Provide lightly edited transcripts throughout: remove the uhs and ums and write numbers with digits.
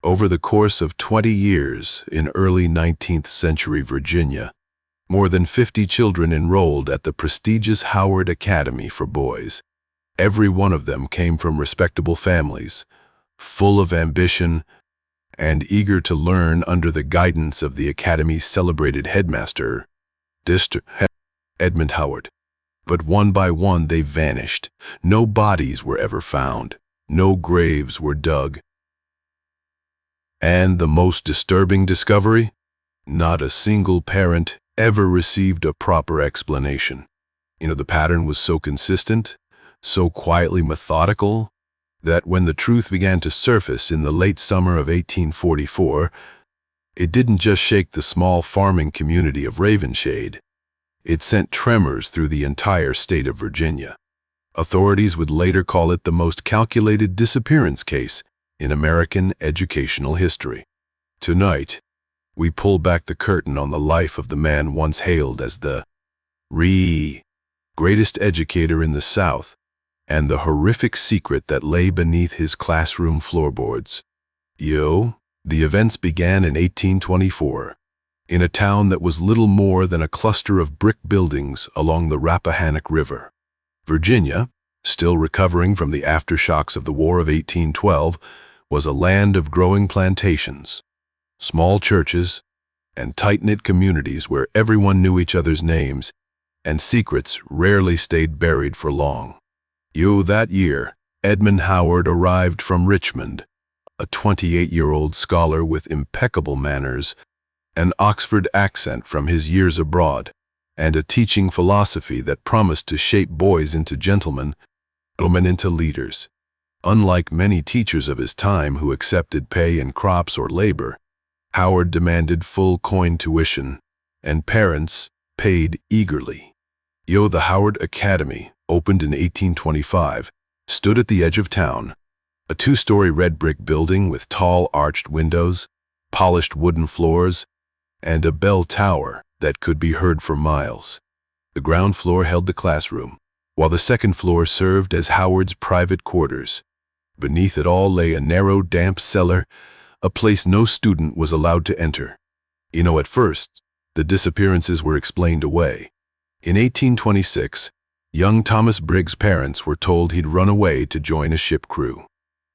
Over the course of 20 years in early 19th century Virginia, more than 50 children enrolled at the prestigious Howard Academy for Boys. Every one of them came from respectable families, full of ambition and eager to learn under the guidance of the Academy's celebrated headmaster, Edmund Howard. But one by one they vanished. No bodies were ever found. No graves were dug. And the most disturbing discovery? Not a single parent ever received a proper explanation. The pattern was so consistent, so quietly methodical, that when the truth began to surface in the late summer of 1844, it didn't just shake the small farming community of Ravenshade. It sent tremors through the entire state of Virginia. Authorities would later call it the most calculated disappearance case in American educational history. Tonight, we pull back the curtain on the life of the man once hailed as the greatest educator in the South, and the horrific secret that lay beneath his classroom floorboards. The events began in 1824, in a town that was little more than a cluster of brick buildings along the Rappahannock River. Virginia, still recovering from the aftershocks of the War of 1812, was a land of growing plantations, small churches, and tight-knit communities where everyone knew each other's names, and secrets rarely stayed buried for long. That year, Edmund Howard arrived from Richmond, a 28-year-old scholar with impeccable manners, an Oxford accent from his years abroad, and a teaching philosophy that promised to shape boys into gentlemen, men into leaders. Unlike many teachers of his time who accepted pay in crops or labor, Howard demanded full coin tuition, and parents paid eagerly. The Howard Academy, opened in 1825, stood at the edge of town, a two-story red brick building with tall arched windows, polished wooden floors, and a bell tower that could be heard for miles. The ground floor held the classroom, while the second floor served as Howard's private quarters. Beneath it all lay a narrow, damp cellar, a place no student was allowed to enter. At first, the disappearances were explained away. In 1826, young Thomas Briggs' parents were told he'd run away to join a ship crew.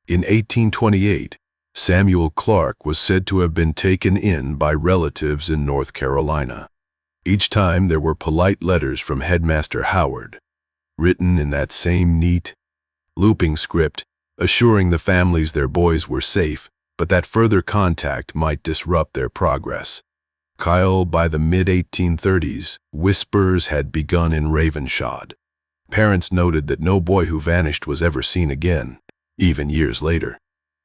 In 1828, Samuel Clark was said to have been taken in by relatives in North Carolina. Each time there were polite letters from Headmaster Howard, written in that same neat, looping script, assuring the families their boys were safe, but that further contact might disrupt their progress. By the mid-1830s, whispers had begun in Ravenshade. Parents noted that no boy who vanished was ever seen again, even years later.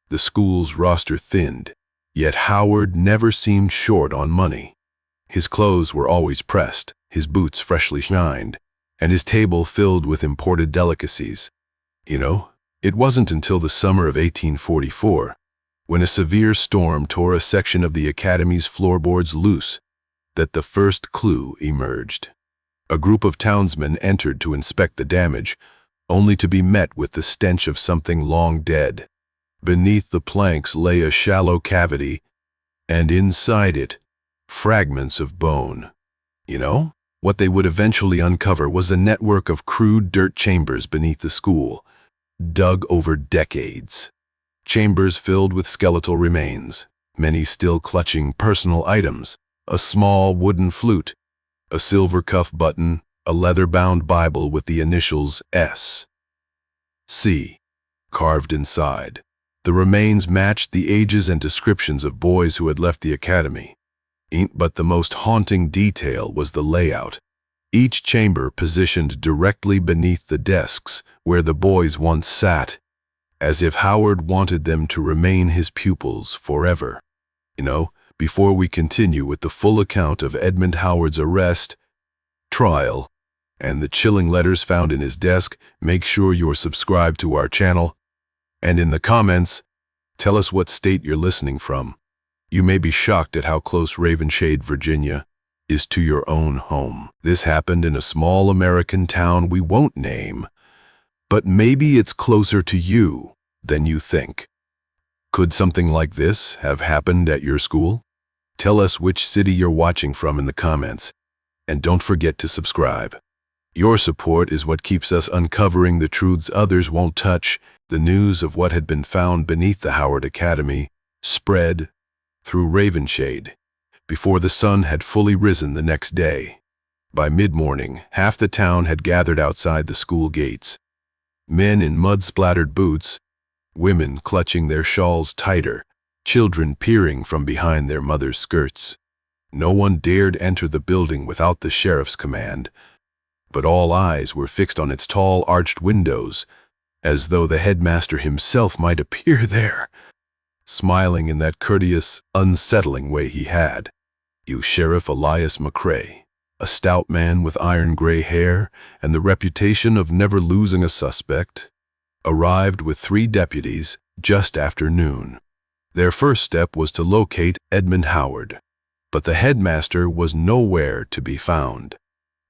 The school's roster thinned, yet Howard never seemed short on money. His clothes were always pressed, his boots freshly shined, and his table filled with imported delicacies. It wasn't until the summer of 1844, when a severe storm tore a section of the Academy's floorboards loose, that the first clue emerged. A group of townsmen entered to inspect the damage, only to be met with the stench of something long dead. Beneath the planks lay a shallow cavity, and inside it, fragments of bone. What they would eventually uncover was a network of crude dirt chambers beneath the school, dug over decades. Chambers filled with skeletal remains, many still clutching personal items, a small wooden flute, a silver cuff button, a leather-bound Bible with the initials S.C. carved inside. The remains matched the ages and descriptions of boys who had left the academy. But the most haunting detail was the layout. Each chamber positioned directly beneath the desks where the boys once sat, as if Howard wanted them to remain his pupils forever. Before we continue with the full account of Edmund Howard's arrest, trial, and the chilling letters found in his desk, make sure you're subscribed to our channel. And in the comments, tell us what state you're listening from. You may be shocked at how close Ravenshade, Virginia, is to your own home. This happened in a small American town we won't name, but maybe it's closer to you than you think. Could something like this have happened at your school? Tell us which city you're watching from in the comments, and don't forget to subscribe. Your support is what keeps us uncovering the truths others won't touch. The news of what had been found beneath the Howard Academy spread through Ravenshade before the sun had fully risen the next day. By mid-morning, half the town had gathered outside the school gates. Men in mud-splattered boots, women clutching their shawls tighter, children peering from behind their mothers' skirts. No one dared enter the building without the sheriff's command, but all eyes were fixed on its tall, arched windows, as though the headmaster himself might appear there, smiling in that courteous, unsettling way he had. You Sheriff Elias McCrae, a stout man with iron-gray hair and the reputation of never losing a suspect, arrived with 3 deputies just after noon. Their first step was to locate Edmund Howard, but the headmaster was nowhere to be found.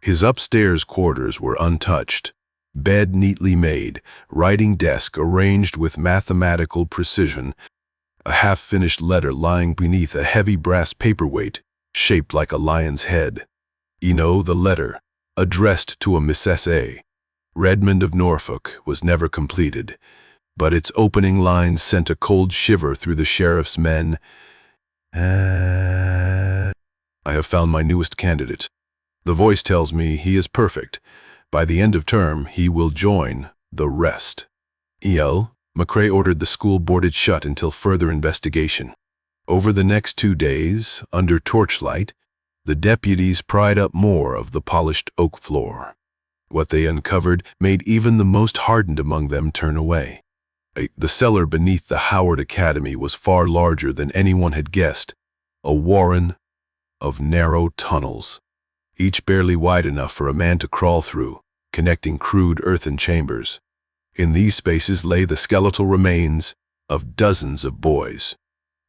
His upstairs quarters were untouched, bed neatly made, writing desk arranged with mathematical precision, a half-finished letter lying beneath a heavy brass paperweight shaped like a lion's head. You know, the letter, addressed to a Miss S.A. Redmond of Norfolk, was never completed, but its opening lines sent a cold shiver through the sheriff's men. I have found my newest candidate. The voice tells me he is perfect. By the end of term, he will join the rest. E.L. McCrae ordered the school boarded shut until further investigation. Over the next 2 days, under torchlight, the deputies pried up more of the polished oak floor. What they uncovered made even the most hardened among them turn away. The cellar beneath the Howard Academy was far larger than anyone had guessed, a warren of narrow tunnels, each barely wide enough for a man to crawl through, connecting crude earthen chambers. In these spaces lay the skeletal remains of dozens of boys.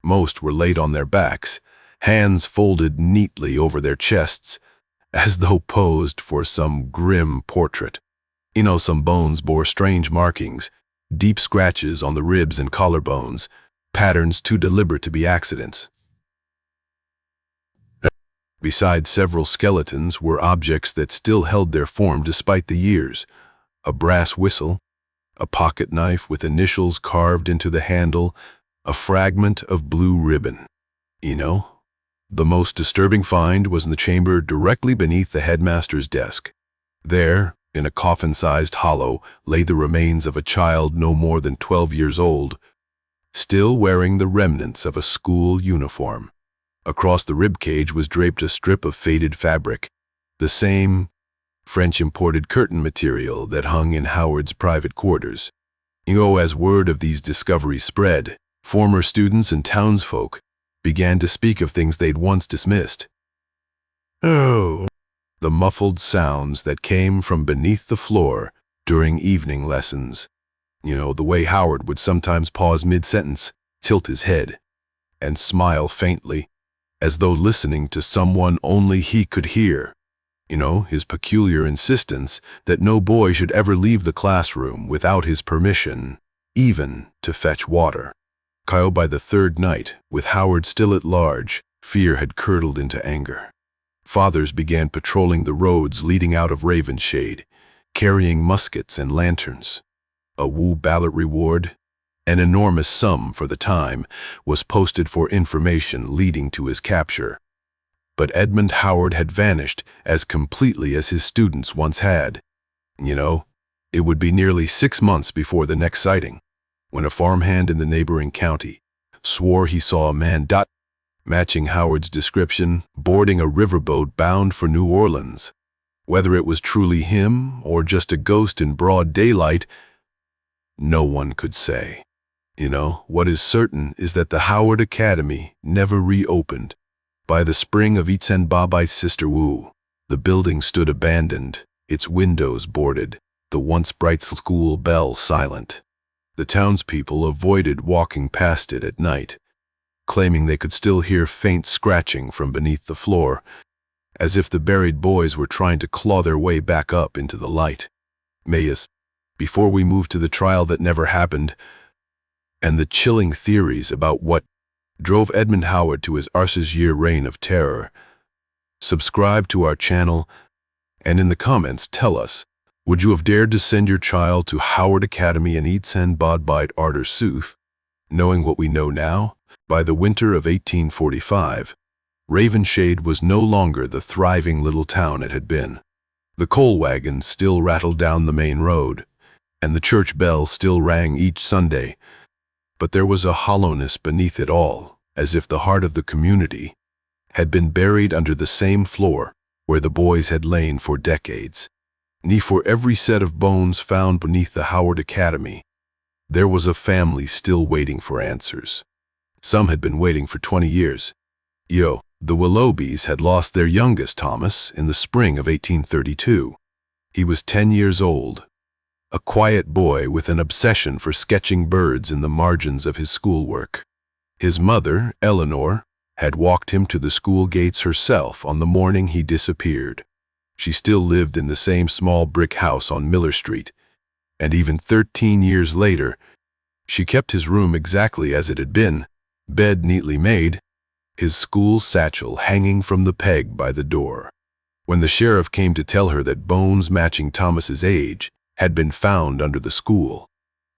Most were laid on their backs, hands folded neatly over their chests, as though posed for some grim portrait. Some bones bore strange markings, deep scratches on the ribs and collarbones, patterns too deliberate to be accidents. Beside several skeletons were objects that still held their form despite the years: a brass whistle, a pocket knife with initials carved into the handle, a fragment of blue ribbon. The most disturbing find was in the chamber directly beneath the headmaster's desk. There, in a coffin-sized hollow, lay the remains of a child no more than 12 years old, still wearing the remnants of a school uniform. Across the ribcage was draped a strip of faded fabric, the same French-imported curtain material that hung in Howard's private quarters. As word of these discoveries spread, former students and townsfolk began to speak of things they'd once dismissed. The muffled sounds that came from beneath the floor during evening lessons. The way Howard would sometimes pause mid-sentence, tilt his head, and smile faintly, as though listening to someone only he could hear. His peculiar insistence that no boy should ever leave the classroom without his permission, even to fetch water. By the 3rd night, with Howard still at large, fear had curdled into anger. Fathers began patrolling the roads leading out of Ravenshade, carrying muskets and lanterns. A woo ballot reward, an enormous sum for the time, was posted for information leading to his capture. But Edmund Howard had vanished as completely as his students once had. It would be nearly 6 months before the next sighting, when a farmhand in the neighboring county swore he saw a man matching Howard's description, boarding a riverboat bound for New Orleans. Whether it was truly him or just a ghost in broad daylight, no one could say. What is certain is that the Howard Academy never reopened. By the spring of Itzenbabi's sister Wu, the building stood abandoned, its windows boarded, the once bright school bell silent. The townspeople avoided walking past it at night, claiming they could still hear faint scratching from beneath the floor, as if the buried boys were trying to claw their way back up into the light. Before we move to the trial that never happened, and the chilling theories about what drove Edmund Howard to his arce's-year reign of terror. Subscribe to our channel, and in the comments tell us, would you have dared to send your child to Howard Academy and eat sen bodbite arter sooth? Knowing what we know now, by the winter of 1845, Ravenshade was no longer the thriving little town it had been. The coal wagons still rattled down the main road, and the church bell still rang each Sunday, but there was a hollowness beneath it all, as if the heart of the community had been buried under the same floor where the boys had lain for decades. And for every set of bones found beneath the Howard Academy, there was a family still waiting for answers. Some had been waiting for 20 years. The Willoughbys had lost their youngest, Thomas, in the spring of 1832. He was 10 years old, a quiet boy with an obsession for sketching birds in the margins of his schoolwork. His mother, Eleanor, had walked him to the school gates herself on the morning he disappeared. She still lived in the same small brick house on Miller Street, and even 13 years later, she kept his room exactly as it had been, bed neatly made, his school satchel hanging from the peg by the door. When the sheriff came to tell her that bones matching Thomas's age had been found under the school,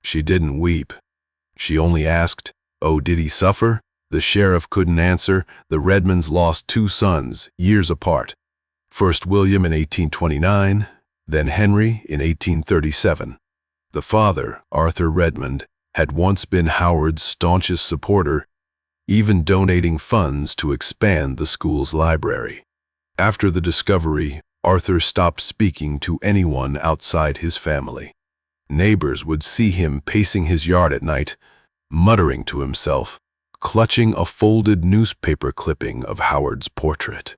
she didn't weep. She only asked, "Oh, did he suffer?" The sheriff couldn't answer. The Redmonds lost 2 sons, years apart. First William in 1829, then Henry in 1837. The father, Arthur Redmond, had once been Howard's staunchest supporter, even donating funds to expand the school's library. After the discovery, Arthur stopped speaking to anyone outside his family. Neighbors would see him pacing his yard at night, muttering to himself, clutching a folded newspaper clipping of Howard's portrait.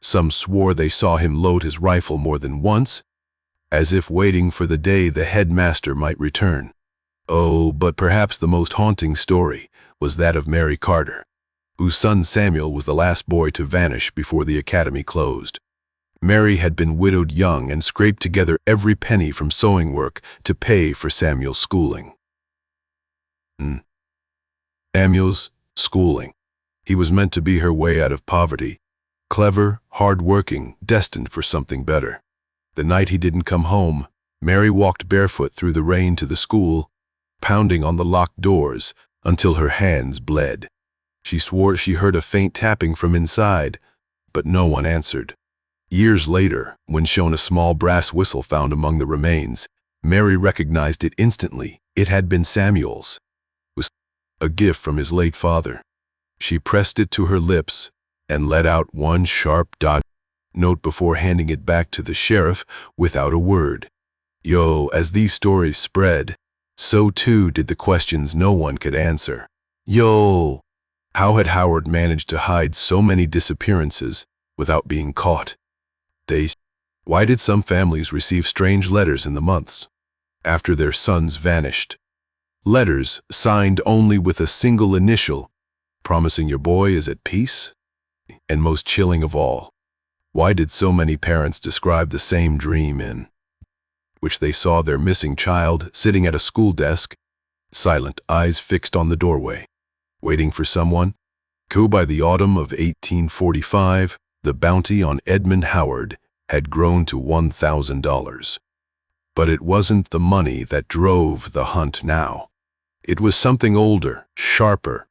Some swore they saw him load his rifle more than once, as if waiting for the day the headmaster might return. Oh, but perhaps the most haunting story was that of Mary Carter, whose son Samuel was the last boy to vanish before the academy closed. Mary had been widowed young and scraped together every penny from sewing work to pay for Samuel's schooling. Samuel's schooling. He was meant to be her way out of poverty. Clever, hard-working, destined for something better. The night he didn't come home, Mary walked barefoot through the rain to the school, pounding on the locked doors until her hands bled. She swore she heard a faint tapping from inside, but no one answered. Years later, when shown a small brass whistle found among the remains, Mary recognized it instantly. It had been Samuel's. It was a gift from his late father. She pressed it to her lips and let out one sharp note before handing it back to the sheriff without a word. As these stories spread, so too did the questions no one could answer. How had Howard managed to hide so many disappearances without being caught? Why did some families receive strange letters in the months after their sons vanished? Letters signed only with a single initial, promising your boy is at peace? And most chilling of all, why did so many parents describe the same dream in which they saw their missing child sitting at a school desk, silent, eyes fixed on the doorway, waiting for someone? By the autumn of 1845, the bounty on Edmund Howard had grown to $1,000. But it wasn't the money that drove the hunt now. It was something older, sharper,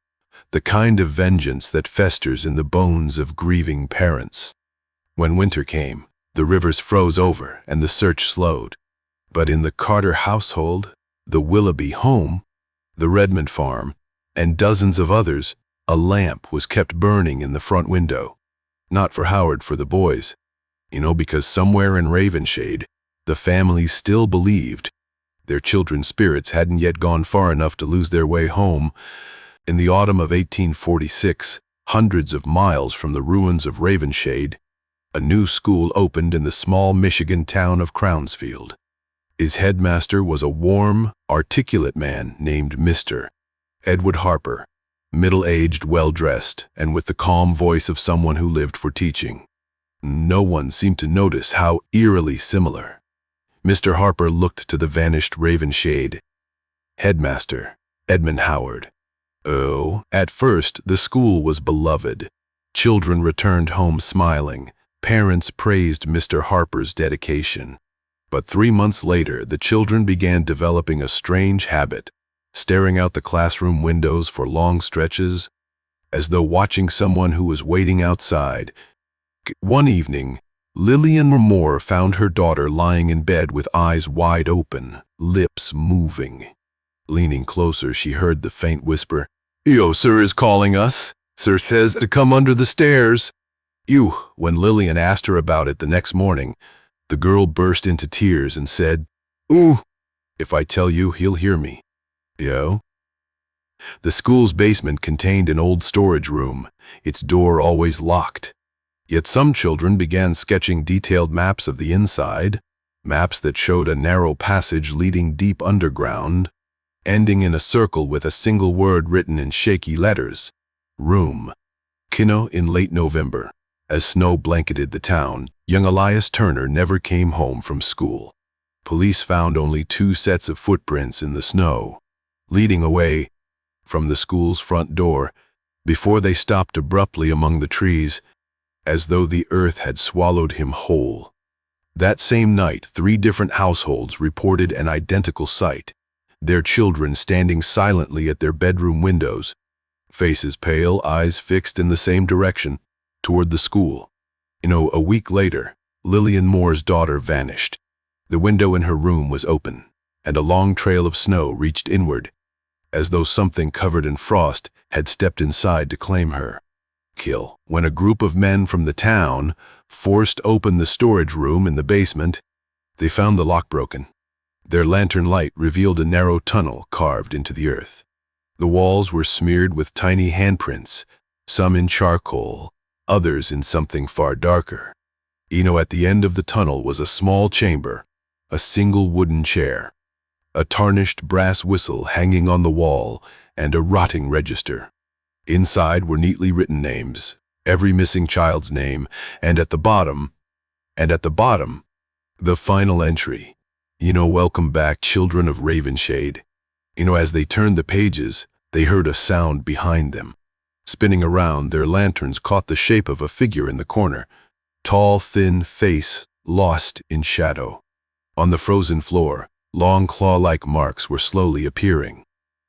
the kind of vengeance that festers in the bones of grieving parents. When winter came, the rivers froze over and the search slowed. But in the Carter household, the Willoughby home, the Redmond farm, and dozens of others, a lamp was kept burning in the front window. Not for Howard, for the boys. Because somewhere in Ravenshade, the families still believed their children's spirits hadn't yet gone far enough to lose their way home. In the autumn of 1846, hundreds of miles from the ruins of Ravenshade, a new school opened in the small Michigan town of Crownsfield. His headmaster was a warm, articulate man named Mr. Edward Harper, middle-aged, well-dressed, and with the calm voice of someone who lived for teaching. No one seemed to notice how eerily similar. Mr. Harper looked to the vanished Ravenshade headmaster Edmund Howard. Oh, at first, the school was beloved. Children returned home smiling. Parents praised Mr. Harper's dedication. But 3 months later, the children began developing a strange habit, staring out the classroom windows for long stretches, as though watching someone who was waiting outside. One evening, Lillian Moore found her daughter lying in bed with eyes wide open, lips moving. Leaning closer, she heard the faint whisper, "Yo, sir is calling us. Sir says to come under the stairs." When Lillian asked her about it the next morning, the girl burst into tears and said, "Ooh, if I tell you, he'll hear me." Yo. The school's basement contained an old storage room, its door always locked. Yet some children began sketching detailed maps of the inside, maps that showed a narrow passage leading deep underground, ending in a circle with a single word written in shaky letters, room. In late November, as snow blanketed the town, young Elias Turner never came home from school. Police found only 2 sets of footprints in the snow, leading away from the school's front door, before they stopped abruptly among the trees, as though the earth had swallowed him whole. That same night, 3 different households reported an identical sight, their children standing silently at their bedroom windows, faces pale, eyes fixed in the same direction, toward the school. A week later, Lillian Moore's daughter vanished. The window in her room was open, and a long trail of snow reached inward, as though something covered in frost had stepped inside to claim her. When a group of men from the town forced open the storage room in the basement, they found the lock broken. Their lantern light revealed a narrow tunnel carved into the earth. The walls were smeared with tiny handprints, some in charcoal, others in something far darker. At the end of the tunnel was a small chamber, a single wooden chair, a tarnished brass whistle hanging on the wall, and a rotting register. Inside were neatly written names, every missing child's name, and at the bottom, the final entry. Welcome back, children of Ravenshade. As they turned the pages, they heard a sound behind them. Spinning around, their lanterns caught the shape of a figure in the corner, tall, thin face lost in shadow. On the frozen floor, long claw-like marks were slowly appearing.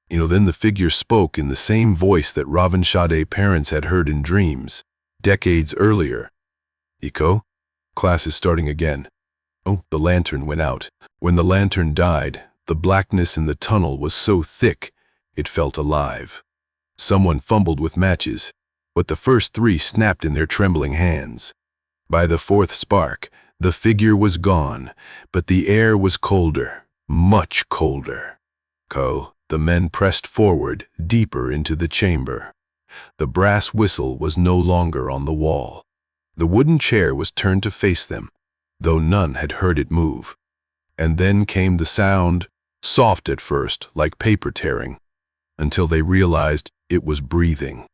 Then the figure spoke in the same voice that Ravenshade parents had heard in dreams, decades earlier. "Iko, class is starting again." The lantern went out. When the lantern died, the blackness in the tunnel was so thick, it felt alive. Someone fumbled with matches, but the first 3 snapped in their trembling hands. By the 4th spark, the figure was gone, but the air was colder, much colder. The men pressed forward, deeper into the chamber. The brass whistle was no longer on the wall. The wooden chair was turned to face them, though none had heard it move. And then came the sound, soft at first, like paper tearing, until they realized it was breathing.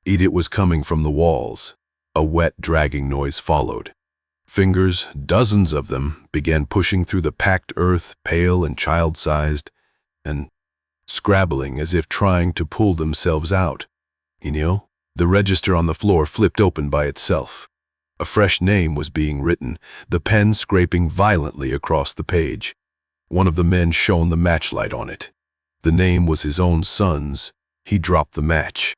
It was coming from the walls. A wet, dragging noise followed. Fingers, dozens of them, began pushing through the packed earth, pale and child-sized, and scrabbling as if trying to pull themselves out. The register on the floor flipped open by itself. A fresh name was being written, the pen scraping violently across the page. One of the men shone the matchlight on it. The name was his own son's. He dropped the match.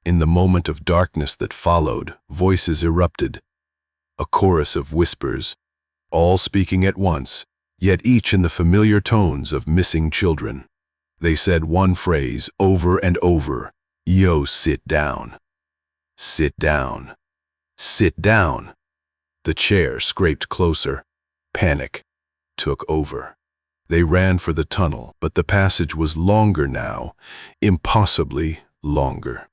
In the moment of darkness that followed, voices erupted. A chorus of whispers, all speaking at once, yet each in the familiar tones of missing children. They said one phrase over and over, "Yo, sit down. Sit down. Sit down." The chair scraped closer. Panic took over. They ran for the tunnel, but the passage was longer now, impossibly longer.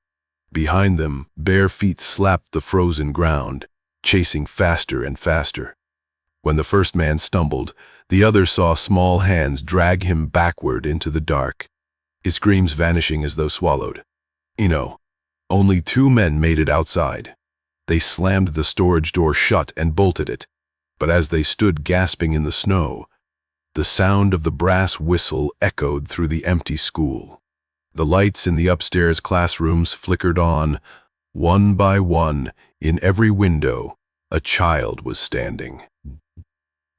Behind them, bare feet slapped the frozen ground, chasing faster and faster. When the first man stumbled, the other saw small hands drag him backward into the dark, his screams vanishing as though swallowed. Only 2 men made it outside. They slammed the storage door shut and bolted it, but as they stood gasping in the snow, the sound of the brass whistle echoed through the empty school. The lights in the upstairs classrooms flickered on. One by one, in every window, a child was standing,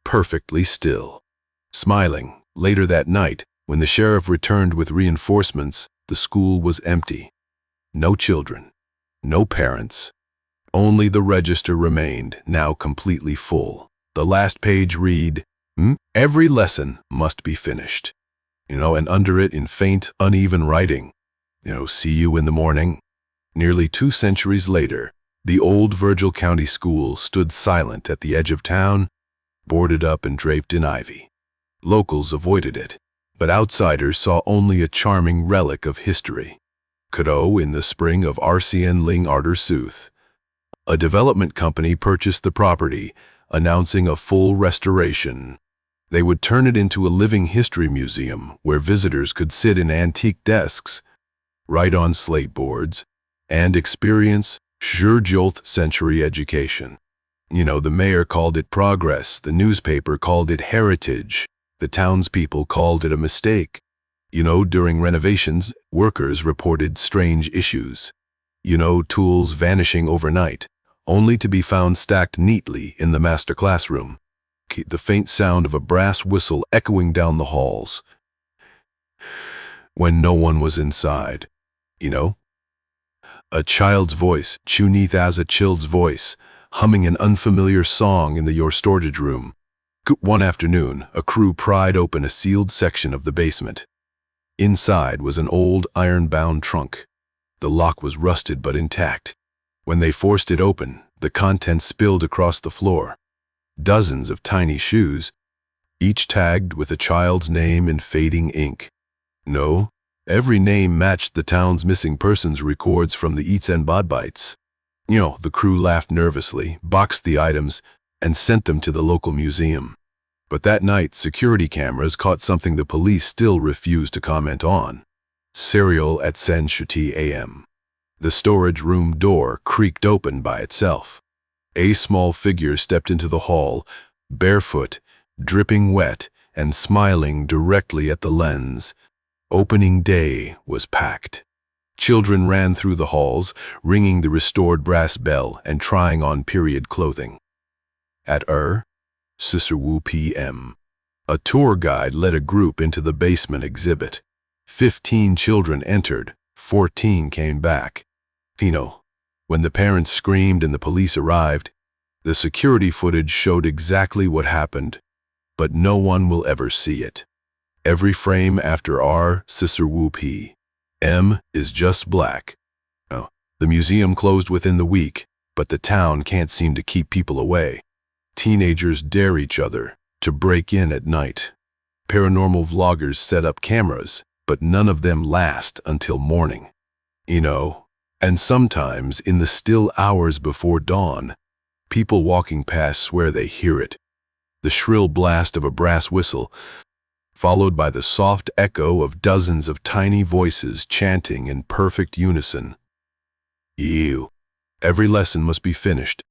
perfectly still, smiling. Later that night, when the sheriff returned with reinforcements, the school was empty. No children, no parents. Only the register remained, now completely full. The last page read, "Every lesson must be finished." And under it, in faint, uneven writing, "See you in the morning." Nearly 2 centuries later, the old Virgil County School stood silent at the edge of town, boarded up and draped in ivy. Locals avoided it, but outsiders saw only a charming relic of history. Cadeau in the spring of RCN Ling Arter Sooth. A development company purchased the property, announcing a full restoration. They would turn it into a living history museum where visitors could sit in antique desks, write on slate boards, and experience 19th century education. The mayor called it progress, the newspaper called it heritage, the townspeople called it a mistake. During renovations, workers reported strange issues. Tools vanishing overnight, only to be found stacked neatly in the master classroom. The faint sound of a brass whistle echoing down the halls when no one was inside. A child's voice, Chuneath as a child's voice, humming an unfamiliar song in your storage room. One afternoon, a crew pried open a sealed section of the basement. Inside was an old iron-bound trunk. The lock was rusted but intact. When they forced it open, the contents spilled across the floor. Dozens of tiny shoes, each tagged with a child's name in fading ink. No, every name matched the town's missing persons records from the Eats and Bodbites. The crew laughed nervously, boxed the items, and sent them to the local museum. But that night, security cameras caught something the police still refused to comment on. Serial at 10:30 a.m. The storage room door creaked open by itself. A small figure stepped into the hall, barefoot, dripping wet, and smiling directly at the lens. Opening day was packed. Children ran through the halls, ringing the restored brass bell and trying on period clothing. At 6 p.m., a tour guide led a group into the basement exhibit. 15 children entered, 14 came back. When the parents screamed and the police arrived, the security footage showed exactly what happened, but no one will ever see it. Every frame after 6 p.m. is just black. The museum closed within the week, but the town can't seem to keep people away. Teenagers dare each other to break in at night. Paranormal vloggers set up cameras, but none of them last until morning. And sometimes in the still hours before dawn, people walking past swear they hear it. The shrill blast of a brass whistle, followed by the soft echo of dozens of tiny voices chanting in perfect unison. Every lesson must be finished.